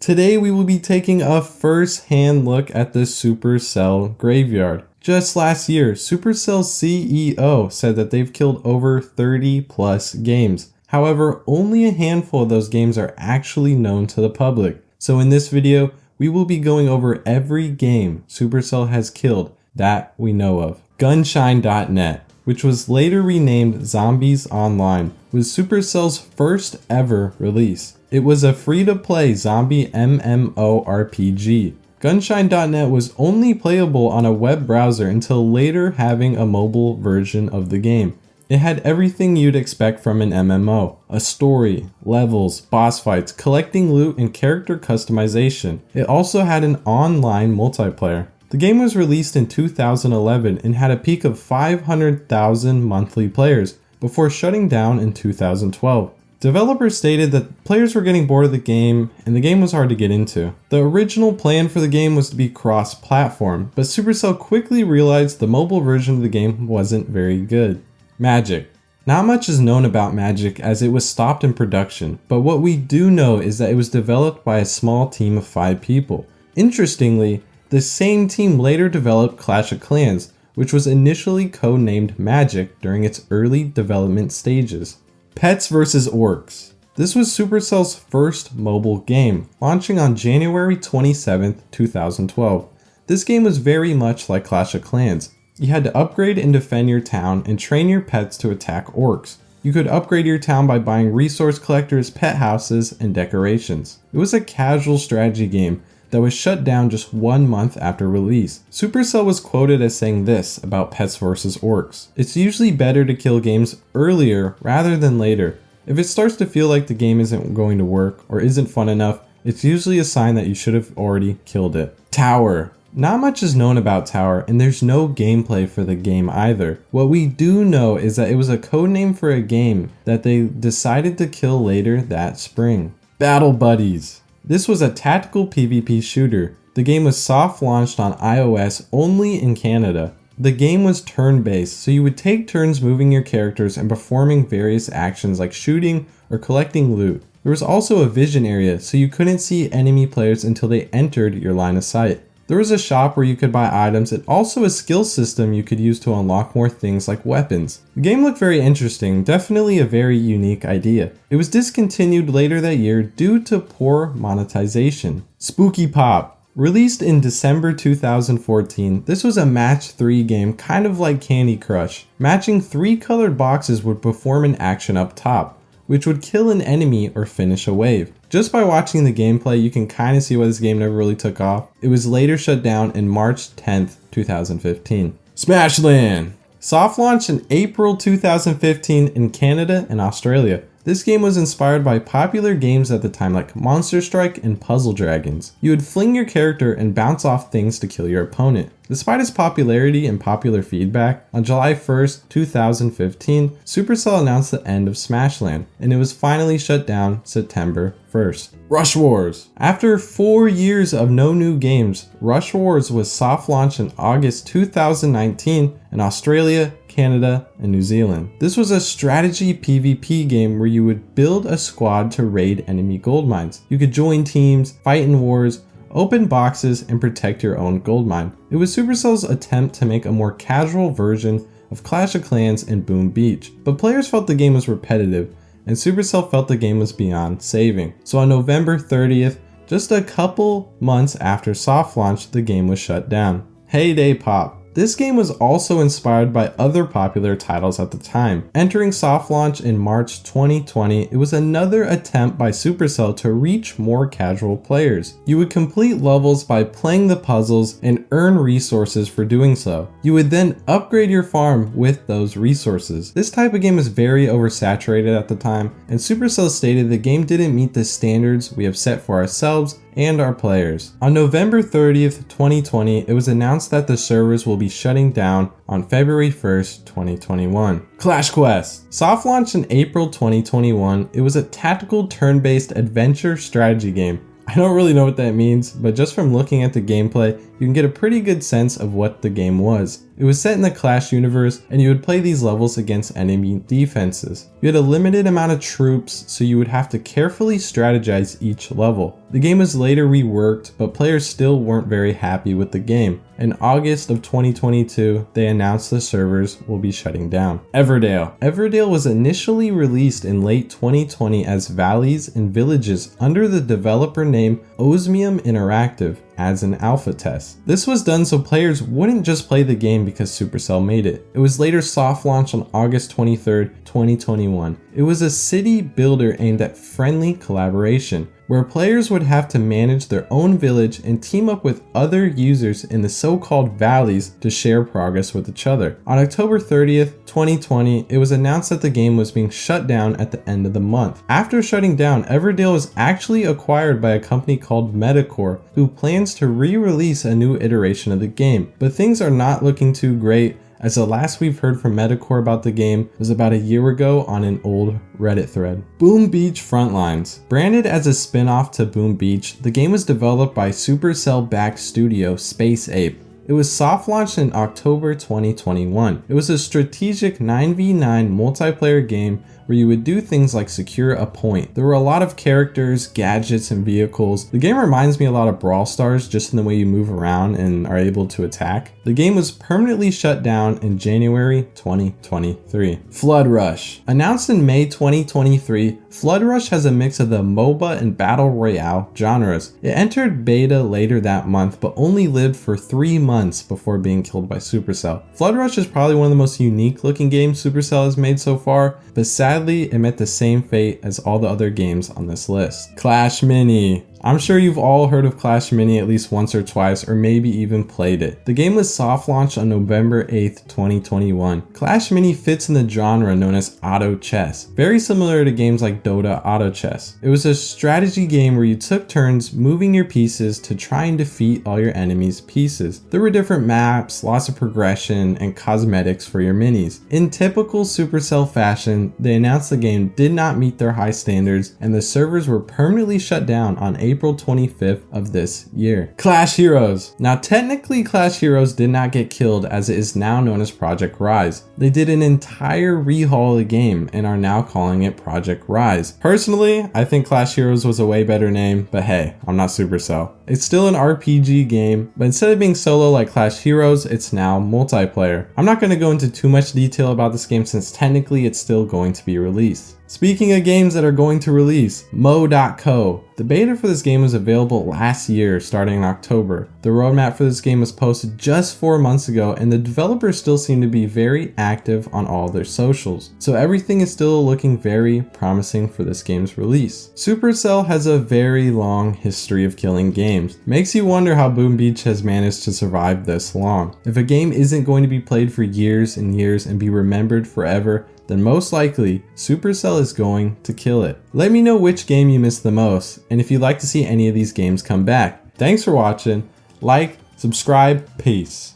Today we will be taking a first-hand look at the Supercell graveyard. Just last year, Supercell's CEO said that they've killed over 30 plus games. However, only a handful of those games are actually known to the public. So in this video, we will be going over every game Supercell has killed that we know of. Gunshine.net, which was later renamed Zombies Online, was Supercell's first ever release. It was a free-to-play zombie MMORPG. Gunshine.net was only playable on a web browser until later having a mobile version of the game. It had everything you'd expect from an MMO. A story, levels, boss fights, collecting loot, and character customization. It also had an online multiplayer. The game was released in 2011 and had a peak of 500,000 monthly players before shutting down in 2012. Developers stated that players were getting bored of the game and the game was hard to get into. The original plan for the game was to be cross-platform, but Supercell quickly realized the mobile version of the game wasn't very good. Magic. Not much is known about Magic as it was stopped in production, but what we do know is that it was developed by a small team of 5 people. Interestingly, the same team later developed Clash of Clans, which was initially codenamed Magic during its early development stages. Pets vs. Orcs. This was Supercell's first mobile game, launching on January 27, 2012. This game was very much like Clash of Clans. You had to upgrade and defend your town and train your pets to attack orcs. You could upgrade your town by buying resource collectors, pet houses, and decorations. It was a casual strategy game that was shut down just 1 month after release. Supercell was quoted as saying this about Pets vs. Orcs. It's usually better to kill games earlier rather than later. If it starts to feel like the game isn't going to work or isn't fun enough, it's usually a sign that you should have already killed it. Tower. Not much is known about Tower, and there's no gameplay for the game either. What we do know is that it was a codename for a game that they decided to kill later that spring. Battle Buddies. This was a tactical PvP shooter. The game was soft launched on iOS only in Canada. The game was turn-based, so you would take turns moving your characters and performing various actions like shooting or collecting loot. There was also a vision area, so you couldn't see enemy players until they entered your line of sight. There was a shop where you could buy items and also a skill system you could use to unlock more things like weapons. The game looked very interesting, definitely a very unique idea. It was discontinued later that year due to poor monetization. Spooky Pop. Released in December 2014, this was a match 3 game kind of like Candy Crush. Matching 3 colored boxes would perform an action up top, which would kill an enemy or finish a wave. Just by watching the gameplay, you can kind of see why this game never really took off. It was later shut down in March 10th, 2015. Smashland! Soft launched in April 2015 in Canada and Australia. This game was inspired by popular games at the time like Monster Strike and Puzzle Dragons. You would fling your character and bounce off things to kill your opponent. Despite its popularity and popular feedback, on July 1st, 2015, Supercell announced the end of Smashland, and it was finally shut down September 1st. Rush Wars. After 4 years of no new games, Rush Wars was soft launched in August 2019 in Australia, Canada, and New Zealand. This was a strategy PvP game where you would build a squad to raid enemy gold mines. You could join teams, fight in wars, open boxes, and protect your own gold mine. It was Supercell's attempt to make a more casual version of Clash of Clans and Boom Beach, but players felt the game was repetitive, and Supercell felt the game was beyond saving. So on November 30th, just a couple months after soft launch, the game was shut down. Heyday Pop. This game was also inspired by other popular titles at the time. Entering soft launch in March 2020, it was another attempt by Supercell to reach more casual players. You would complete levels by playing the puzzles and earn resources for doing so. You would then upgrade your farm with those resources. This type of game was very oversaturated at the time, and Supercell stated the game didn't meet the standards we have set for ourselves and our players. On November 30th, 2020, it was announced that the servers will be shutting down on February 1st, 2021. Clash Quest. Soft launched in April 2021, it was a tactical turn-based adventure strategy game. I don't really know what that means, but just from looking at the gameplay, you can get a pretty good sense of what the game was. It was set in the Clash universe, and you would play these levels against enemy defenses. You had a limited amount of troops, so you would have to carefully strategize each level. The game was later reworked, but players still weren't very happy with the game. In August of 2022, they announced the servers will be shutting down. Everdale. Everdale was initially released in late 2020 as Valleys and Villages under the developer name Osmium Interactive as an alpha test. This was done so players wouldn't just play the game because Supercell made it. It was later soft launched on August 23rd, 2021. It was a city builder aimed at friendly collaboration, where players would have to manage their own village and team up with other users in the so-called valleys to share progress with each other. On October 30th, 2020, it was announced that the game was being shut down at the end of the month. After shutting down, Everdale was actually acquired by a company called Metacore, who plans to re-release a new iteration of the game. But things are not looking too great, as the last we've heard from Metacore about the game was about a year ago on an old Reddit thread. Boom Beach Frontlines. Branded as a spin-off to Boom Beach, the game was developed by Supercell-backed studio Space Ape. It was soft launched in October 2021. It was a strategic 9v9 multiplayer game where you would do things like secure a point. There were a lot of characters, gadgets, and vehicles. The game reminds me a lot of Brawl Stars just in the way you move around and are able to attack. The game was permanently shut down in January 2023. Flood Rush. Announced in May 2023, Flood Rush has a mix of the MOBA and Battle Royale genres. It entered beta later that month, but only lived for 3 months before being killed by Supercell. Flood Rush is probably one of the most unique looking games Supercell has made so far, but sadly it met the same fate as all the other games on this list. Clash Mini. I'm sure you've all heard of Clash Mini at least once or twice, or maybe even played it. The game was soft launched on November 8th, 2021. Clash Mini fits in the genre known as auto chess, very similar to games like Dota Auto Chess. It was a strategy game where you took turns moving your pieces to try and defeat all your enemies' pieces. There were different maps, lots of progression, and cosmetics for your minis. In typical Supercell fashion, they announced the game did not meet their high standards, and the servers were permanently shut down on April 25th of this year. Clash Heroes. Now technically Clash Heroes did not get killed, as it is now known as Project Rise. They did an entire rehaul of the game and are now calling it Project Rise. Personally, I think Clash Heroes was a way better name, but hey, I'm not Supercell. It's still an RPG game, but instead of being solo like Clash Heroes, it's now multiplayer. I'm not going to go into too much detail about this game since technically it's still going to be released. Speaking of games that are going to release, Mo.co. The beta for this game was available last year starting in October. The roadmap for this game was posted just 4 months ago, and the developers still seem to be very active on all their socials. So everything is still looking very promising for this game's release. Supercell has a very long history of killing games. Makes you wonder how Boom Beach has managed to survive this long. If a game isn't going to be played for years and years and be remembered forever, then most likely Supercell is going to kill it. Let me know which game you missed the most, and if you'd like to see any of these games come back. Thanks for watching. Like, subscribe, peace.